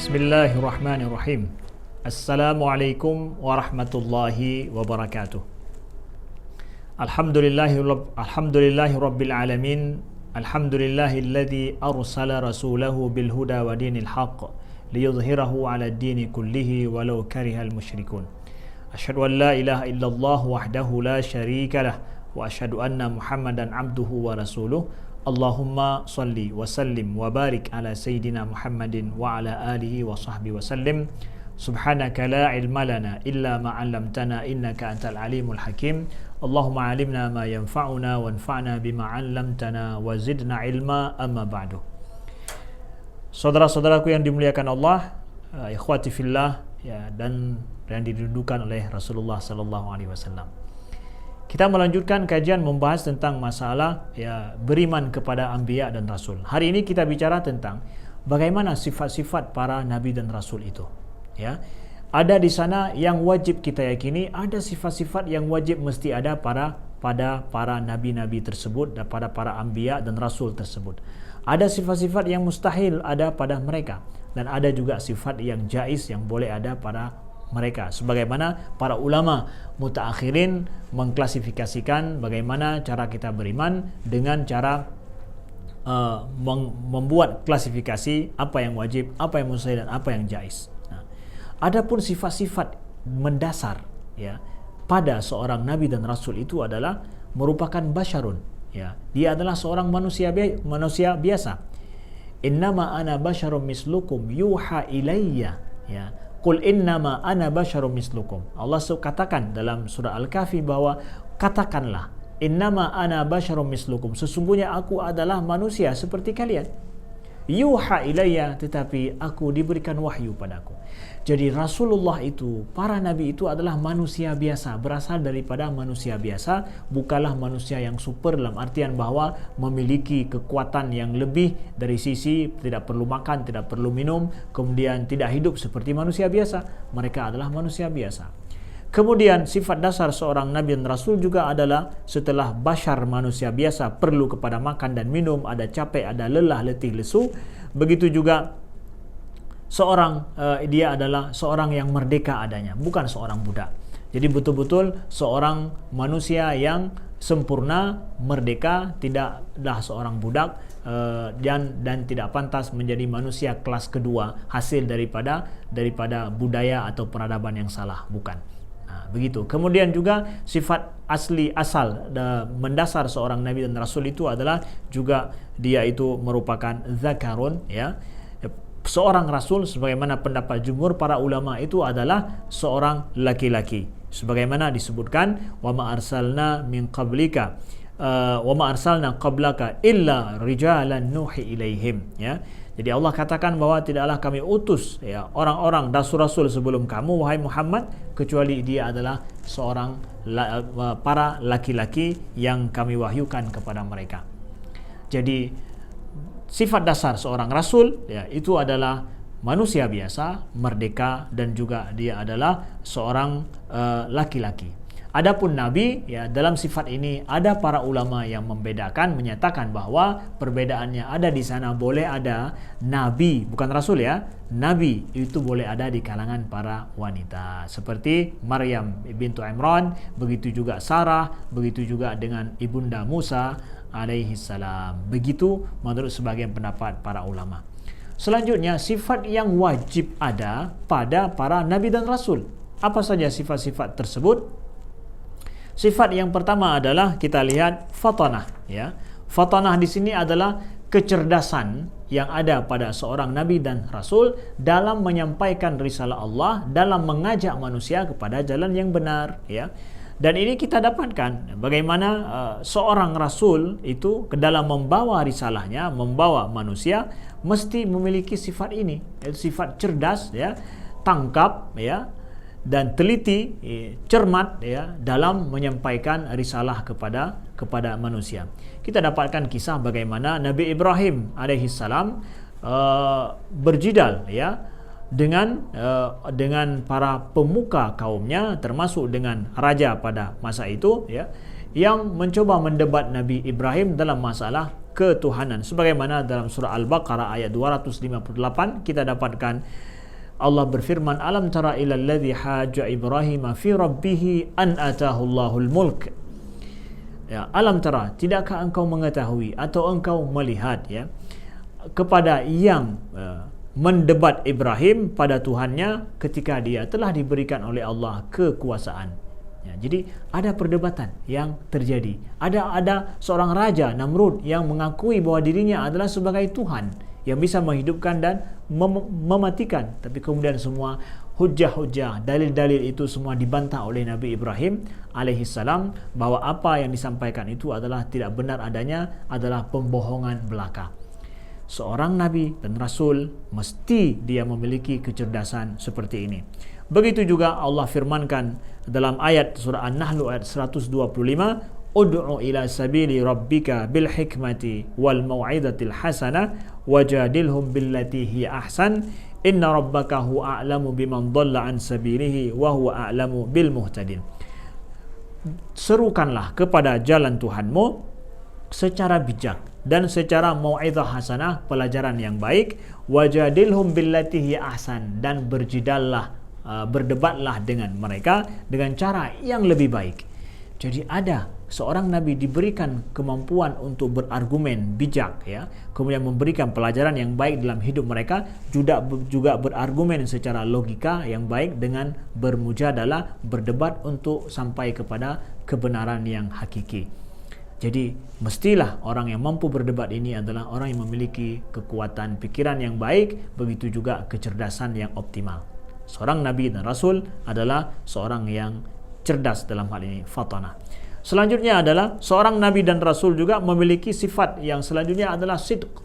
Bismillahirrahmanirrahim. Assalamualaikum warahmatullahi wabarakatuh. Alhamdulillahi rabbil alamin. Alhamdulillahilladzi arsala rasulahu bil huda wa dinil haqq liyudhhirahu 'ala ad-dini kullihi walau karihal musyrikun. Asyhadu an la ilaha illallah wahdahu la syarika lah wa asyhadu anna Muhammadan abduhu wa rasuluh. Allahumma salli wa sallim wa barik ala sayyidina Muhammadin wa ala alihi wa sahbihi wa sallim. Subhanaka la ilma lana illa ma 'allamtana innaka antal alimul hakim. Allahumma 'allimna ma yanfa'una wanfa'na bima 'allamtana wa zidna ilma, amma ba'du. Saudara-saudaraku yang dimuliakan Allah, ikhwati fillah ya, dan yang didudukan oleh Rasulullah sallallahu alaihi wasallam. Kita melanjutkan kajian membahas tentang masalah ya beriman kepada anbiya dan rasul. Hari ini kita bicara tentang bagaimana sifat-sifat para nabi dan rasul itu. Ya. Ada di sana yang wajib kita yakini, ada sifat-sifat yang wajib mesti ada pada para nabi-nabi tersebut dan pada para anbiya dan rasul tersebut. Ada sifat-sifat yang mustahil ada pada mereka, dan ada juga sifat yang jaiz yang boleh ada pada mereka, sebagaimana para ulama mutaakhirin mengklasifikasikan bagaimana cara kita beriman dengan cara membuat klasifikasi apa yang wajib, apa yang mustahil, dan apa yang jaiz. Nah, adapun sifat-sifat mendasar ya pada seorang nabi dan rasul itu adalah merupakan basyarun, ya, dia adalah seorang manusia biasa. Innama ana basyarum mislukum yuha ilayya, ya. Qul innama ana basyarum mislukum. Allah katakan dalam surah Al-Kahfi bahwa katakanlah innama ana basyarum mislukum, sesungguhnya aku adalah manusia seperti kalian. Yuha ilayya, tetapi aku diberikan wahyu padaku. Jadi Rasulullah itu, para nabi itu adalah manusia biasa, berasal daripada manusia biasa, bukanlah manusia yang super dalam artian bahwa memiliki kekuatan yang lebih dari sisi tidak perlu makan, tidak perlu minum, kemudian tidak hidup seperti manusia biasa. Mereka adalah manusia biasa. Kemudian sifat dasar seorang nabi dan rasul juga adalah setelah bashar manusia biasa perlu kepada makan dan minum, ada capek, ada lelah, letih, lesu, begitu juga seorang dia adalah seorang yang merdeka adanya, bukan seorang budak. Jadi betul-betul seorang manusia yang sempurna, merdeka, tidaklah seorang budak dan tidak pantas menjadi manusia kelas kedua hasil daripada budaya atau peradaban yang salah, bukan. Begitu. Kemudian juga sifat asal mendasar seorang nabi dan rasul itu adalah juga dia itu merupakan zakarun, ya. Seorang rasul sebagaimana pendapat jumhur para ulama itu adalah seorang laki-laki. Sebagaimana disebutkan wa ma arsalna min qablika wa ma arsalna qablaka illa rijalan nuhi ilaihim, ya. Jadi Allah katakan bahwa tidaklah kami utus ya orang-orang rasul-rasul sebelum kamu wahai Muhammad kecuali dia adalah seorang para laki-laki yang kami wahyukan kepada mereka. Jadi sifat dasar seorang rasul ya itu adalah manusia biasa, merdeka, dan juga dia adalah seorang laki-laki. Adapun nabi ya dalam sifat ini ada para ulama yang membedakan, menyatakan bahwa perbedaannya ada di sana, boleh ada nabi bukan rasul ya, nabi itu boleh ada di kalangan para wanita seperti Maryam bintu Imran, begitu juga Sarah, begitu juga dengan ibunda Musa alaihi salam. Begitu menurut sebagian pendapat para ulama. Selanjutnya sifat yang wajib ada pada para nabi dan rasul. Apa saja sifat-sifat tersebut? Sifat yang pertama adalah kita lihat fatanah, ya. Fatanah di sini adalah kecerdasan yang ada pada seorang nabi dan rasul dalam menyampaikan risalah Allah, dalam mengajak manusia kepada jalan yang benar, ya. Dan ini kita dapatkan bagaimana seorang rasul itu ke dalam membawa risalahnya, membawa manusia mesti memiliki sifat ini, yaitu sifat cerdas, ya, tangkap, ya, dan teliti, cermat ya dalam menyampaikan risalah kepada manusia. Kita dapatkan kisah bagaimana Nabi Ibrahim alaihissalam berjidal ya dengan para pemuka kaumnya, termasuk dengan raja pada masa itu ya, yang mencoba mendebat Nabi Ibrahim dalam masalah ketuhanan. Sebagaimana dalam surah Al-Baqarah ayat 258 kita dapatkan Allah berfirman, alam tara ilal ladzi haja Ibrahim fi rabbih an atahu Allahul mulk. Ya, alam tara, tidakkah engkau mengetahui atau engkau melihat ya kepada yang mendebat Ibrahim pada Tuhannya ketika dia telah diberikan oleh Allah kekuasaan. Ya, jadi ada perdebatan yang terjadi. Ada seorang raja Namrud yang mengakui bahwa dirinya adalah sebagai Tuhan yang bisa menghidupkan dan mematikan. Tapi kemudian semua hujah-hujah, dalil-dalil itu semua dibantah oleh Nabi Ibrahim alaihissalam bahwa apa yang disampaikan itu adalah tidak benar adanya, adalah pembohongan belaka. Seorang Nabi dan Rasul mesti dia memiliki kecerdasan seperti ini. Begitu juga Allah firmankan dalam ayat surah An-Nahl ayat 125, ud'u ila sabili rabbika bil hikmati wal mau'izatil hasanah wajadilhum billati hiya ahsan inna rabbaka huwa a'lamu biman dhalla an sabilihi wa huwa a'lamu bil muhtadin. Serukanlah kepada jalan Tuhanmu secara bijak dan secara mau'izah hasanah, pelajaran yang baik, wajadilhum billati hiya ahsan, dan berdebatlah dengan mereka dengan cara yang lebih baik. Jadi ada seorang nabi diberikan kemampuan untuk berargumen bijak ya, kemudian memberikan pelajaran yang baik dalam hidup mereka, juga berargumen secara logika yang baik dengan bermujadalah, berdebat untuk sampai kepada kebenaran yang hakiki. Jadi mestilah orang yang mampu berdebat ini adalah orang yang memiliki kekuatan pikiran yang baik, begitu juga kecerdasan yang optimal. Seorang Nabi dan Rasul adalah seorang yang cerdas dalam hal ini, fatanah. Selanjutnya adalah seorang Nabi dan Rasul juga memiliki sifat yang selanjutnya adalah sidq.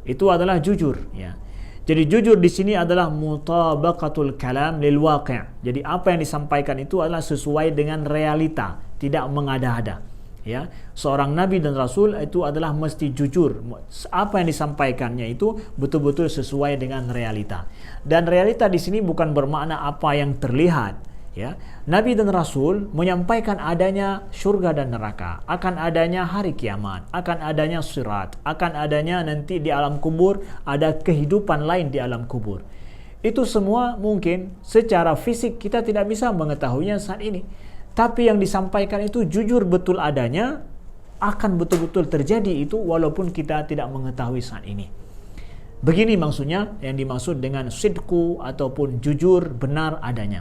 Itu adalah jujur. Ya. Jadi jujur di sini adalah mutabaqatul kalam lil waqi'. Jadi apa yang disampaikan itu adalah sesuai dengan realita, tidak mengada-ada. Ya, seorang nabi dan rasul itu adalah mesti jujur. Apa yang disampaikannya itu betul-betul sesuai dengan realita. Dan realita di sini bukan bermakna apa yang terlihat, ya. Nabi dan rasul menyampaikan adanya syurga dan neraka, akan adanya hari kiamat, akan adanya sirat, akan adanya nanti di alam kubur ada kehidupan lain di alam kubur. Itu semua mungkin secara fisik kita tidak bisa mengetahuinya saat ini. Tapi yang disampaikan itu jujur betul adanya, akan betul-betul terjadi itu walaupun kita tidak mengetahui saat ini. Begini maksudnya yang dimaksud dengan sidku ataupun jujur benar adanya.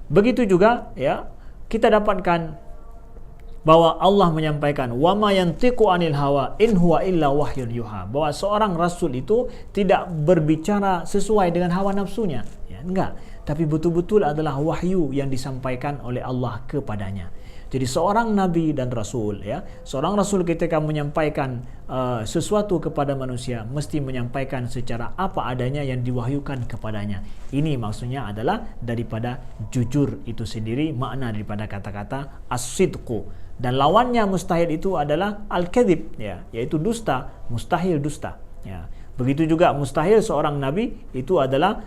Begitu juga ya kita dapatkan bahwa Allah menyampaikan wa ma yantiqu anil hawa in huwa illa wahyun yuha, bahwa seorang rasul itu tidak berbicara sesuai dengan hawa nafsunya, ya, enggak, tapi betul-betul adalah wahyu yang disampaikan oleh Allah kepadanya. Jadi seorang nabi dan rasul, ya, seorang rasul ketika menyampaikan sesuatu kepada manusia mesti menyampaikan secara apa adanya yang diwahyukan kepadanya. Ini maksudnya adalah daripada jujur itu sendiri, makna daripada kata-kata as-sidqu. Dan lawannya mustahil itu adalah al-kadzib, ya, yaitu dusta, mustahil dusta, ya. Begitu juga mustahil seorang nabi itu adalah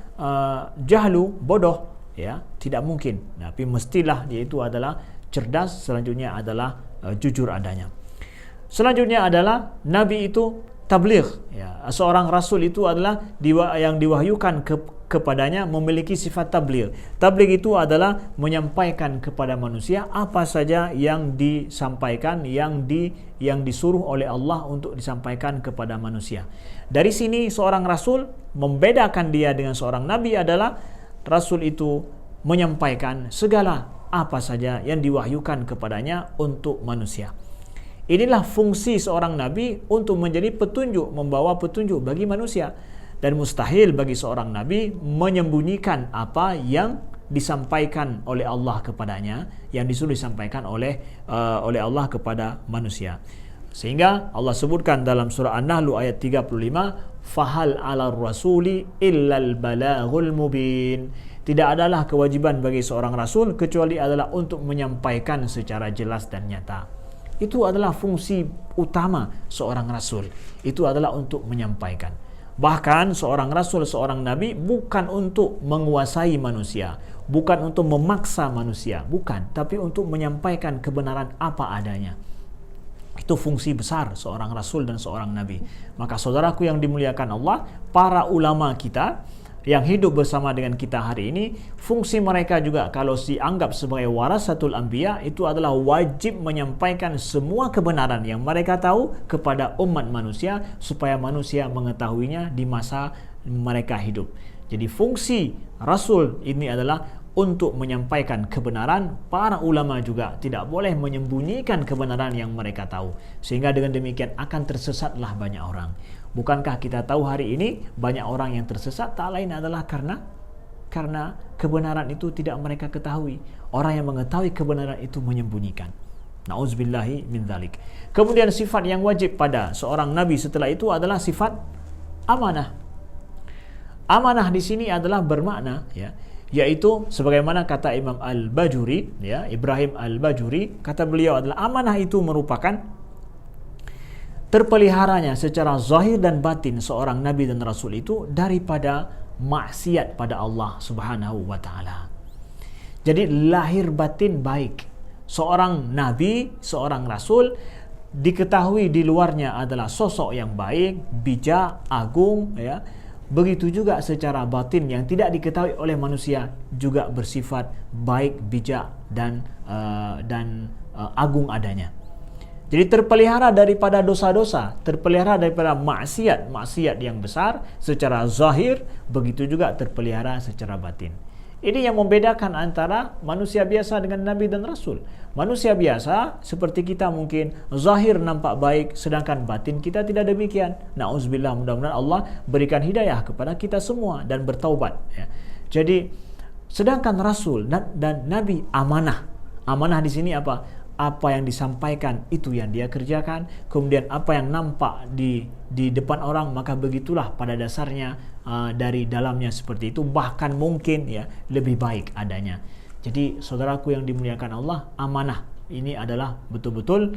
jahlu, bodoh, ya, tidak mungkin. Tapi mestilah dia itu adalah cerdas, selanjutnya adalah jujur adanya. Selanjutnya adalah nabi itu tabligh, ya. Seorang rasul itu adalah yang diwahyukan kepadanya memiliki sifat tabligh. Tabligh itu adalah menyampaikan kepada manusia apa saja yang disampaikan, yang disuruh oleh Allah untuk disampaikan kepada manusia. Dari sini seorang rasul, membedakan dia dengan seorang nabi adalah rasul itu menyampaikan segala apa saja yang diwahyukan kepadanya untuk manusia. Inilah fungsi seorang nabi untuk menjadi petunjuk, membawa petunjuk bagi manusia. Dan mustahil bagi seorang nabi menyembunyikan apa yang disampaikan oleh Allah kepadanya, yang disuruh disampaikan oleh Allah kepada manusia. Sehingga Allah sebutkan dalam surah An-Nahl ayat 35, fahal 'alar rasuli illal balaghul mubin. Tidak adalah kewajiban bagi seorang rasul kecuali adalah untuk menyampaikan secara jelas dan nyata. Itu adalah fungsi utama seorang rasul. Itu adalah untuk menyampaikan. Bahkan seorang rasul, seorang nabi bukan untuk menguasai manusia, bukan untuk memaksa manusia, bukan, tapi untuk menyampaikan kebenaran apa adanya. Itu fungsi besar seorang rasul dan seorang nabi. Maka saudaraku yang dimuliakan Allah, para ulama kita yang hidup bersama dengan kita hari ini, fungsi mereka juga kalau dianggap sebagai warasatul anbiya itu adalah wajib menyampaikan semua kebenaran yang mereka tahu kepada umat manusia supaya manusia mengetahuinya di masa mereka hidup. Jadi fungsi Rasul ini adalah untuk menyampaikan kebenaran. Para ulama juga tidak boleh menyembunyikan kebenaran yang mereka tahu, sehingga dengan demikian akan tersesatlah banyak orang. Bukankah kita tahu hari ini banyak orang yang tersesat tak lain adalah karena kebenaran itu tidak mereka ketahui. Orang yang mengetahui kebenaran itu menyembunyikan. Na'udzubillahi min dzalik. Kemudian sifat yang wajib pada seorang nabi setelah itu adalah sifat amanah. Amanah di sini adalah bermakna yaitu sebagaimana kata Imam Al-Bajuri, Ibrahim Al-Bajuri, kata beliau adalah amanah itu merupakan terpeliharanya secara zahir dan batin seorang nabi dan rasul itu daripada maksiat pada Allah Subhanahu wa taala. Jadi lahir batin baik. Seorang nabi, seorang rasul diketahui di luarnya adalah sosok yang baik, bijak, agung, Begitu juga secara batin yang tidak diketahui oleh manusia juga bersifat baik, bijak dan agung adanya. Jadi terpelihara daripada dosa-dosa, terpelihara daripada maksiat yang besar secara zahir, begitu juga terpelihara secara batin. Ini yang membedakan antara manusia biasa dengan nabi dan rasul. Manusia biasa seperti kita mungkin zahir nampak baik, sedangkan batin kita tidak demikian. Na'udzubillah, mudah-mudahan Allah berikan hidayah kepada kita semua dan bertaubat. Jadi sedangkan rasul dan nabi amanah. Amanah di sini apa? Apa yang disampaikan itu yang dia kerjakan, kemudian apa yang nampak di depan orang maka begitulah pada dasarnya dari dalamnya seperti itu, bahkan mungkin lebih baik adanya. Jadi saudaraku yang dimuliakan Allah, amanah ini adalah betul-betul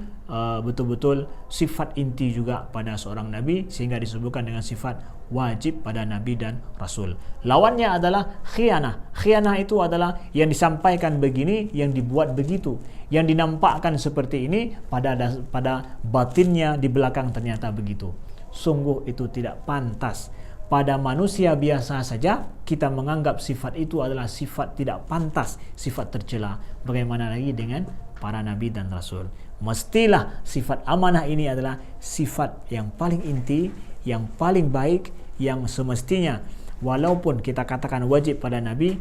sifat inti juga pada seorang nabi, sehingga disebutkan dengan sifat wajib pada nabi dan rasul. Lawannya adalah khianah. Khianah itu adalah yang disampaikan begini, yang dibuat begitu, yang dinampakkan seperti ini, pada batinnya di belakang ternyata begitu. Sungguh itu tidak pantas. Pada manusia biasa saja kita menganggap sifat itu adalah sifat tidak pantas, sifat tercela. Bagaimana lagi dengan para nabi dan rasul? Mestilah sifat amanah ini adalah sifat yang paling inti, yang paling baik, yang semestinya walaupun kita katakan wajib pada nabi,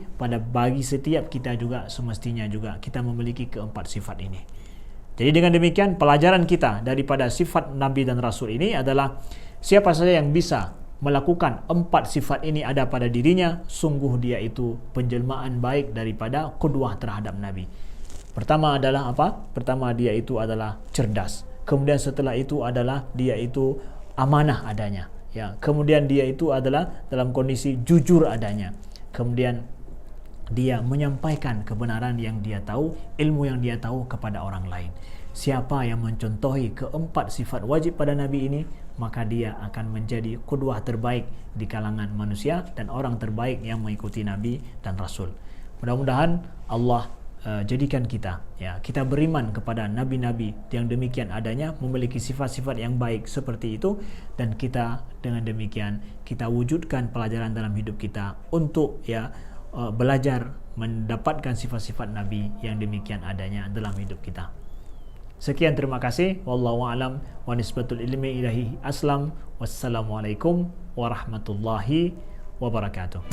bagi setiap kita juga semestinya juga kita memiliki keempat sifat ini. Jadi dengan demikian pelajaran kita daripada sifat nabi dan rasul ini adalah siapa saja yang bisa melakukan empat sifat ini ada pada dirinya, sungguh dia itu penjelmaan baik daripada qudwah terhadap nabi. Pertama adalah apa? Pertama dia itu adalah cerdas. Kemudian setelah itu adalah dia itu amanah adanya. Kemudian dia itu adalah dalam kondisi jujur adanya. Kemudian dia menyampaikan kebenaran yang dia tahu, ilmu yang dia tahu kepada orang lain. Siapa yang mencontohi keempat sifat wajib pada nabi ini, maka dia akan menjadi qudwah terbaik di kalangan manusia dan orang terbaik yang mengikuti nabi dan rasul. Mudah-mudahan Allah jadikan kita beriman kepada nabi-nabi yang demikian adanya, memiliki sifat-sifat yang baik seperti itu, dan kita dengan demikian kita wujudkan pelajaran dalam hidup kita untuk belajar mendapatkan sifat-sifat nabi yang demikian adanya dalam hidup kita. Sekian, terima kasih. Wallahu a'lam wa nisbatul ilmi ilahi aslam. Wassalamualaikum warahmatullahi wabarakatuh.